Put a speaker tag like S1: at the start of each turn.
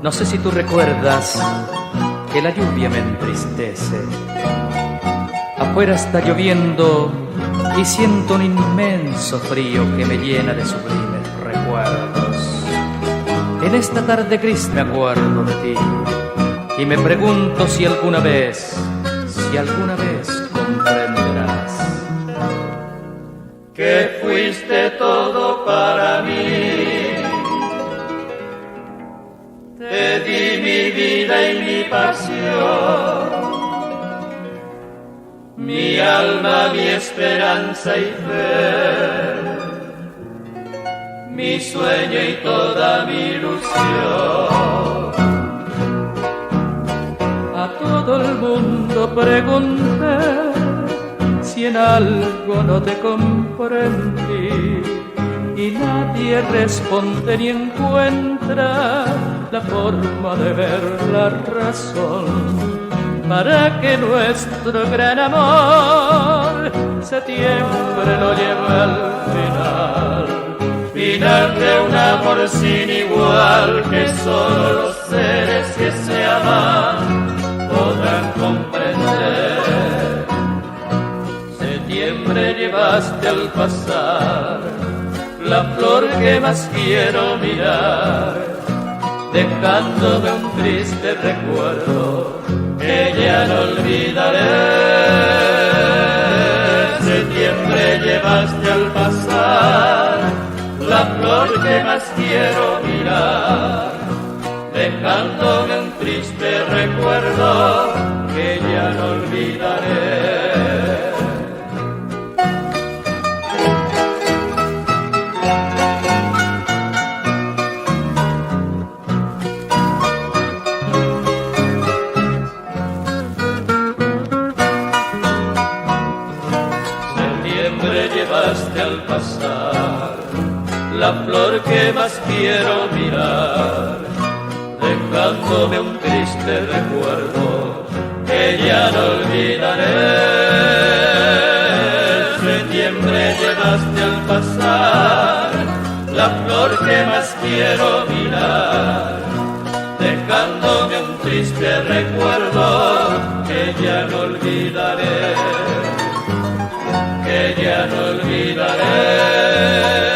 S1: No sé si tú recuerdas que la lluvia me entristece. Afuera está lloviendo y siento un inmenso frío que me llena de sublimes recuerdos. En esta tarde gris me acuerdo de ti y me pregunto si alguna vez comprenderás
S2: que fuiste todo para mí. Te di mi vida y mi pasión, mi alma, mi esperanza y fe, mi sueño y toda mi ilusión.
S1: A todo el mundo pregunté si en algo no te comprendí, y nadie responde ni encuentra la forma de ver la razón para que nuestro gran amor septiembre lo lleve al final.
S2: Final de un amor sin igual que solo los seres que se aman podrán comprender.
S1: Septiembre llevaste al pasar la flor que más quiero mirar, dejándome un triste recuerdo que ya no olvidaré.
S2: Septiembre llevaste al pasar la flor que más quiero mirar,
S1: dejándome un triste recuerdo que ya no olvidaré. Septiembre llevaste al pasar la flor que más quiero mirar, dejándome un triste recuerdo que ya no olvidaré.
S2: Septiembre llevaste al pasar la flor que más quiero mirar,
S1: dejándome un triste recuerdo que ya no olvidaré, que ya no olvidaré.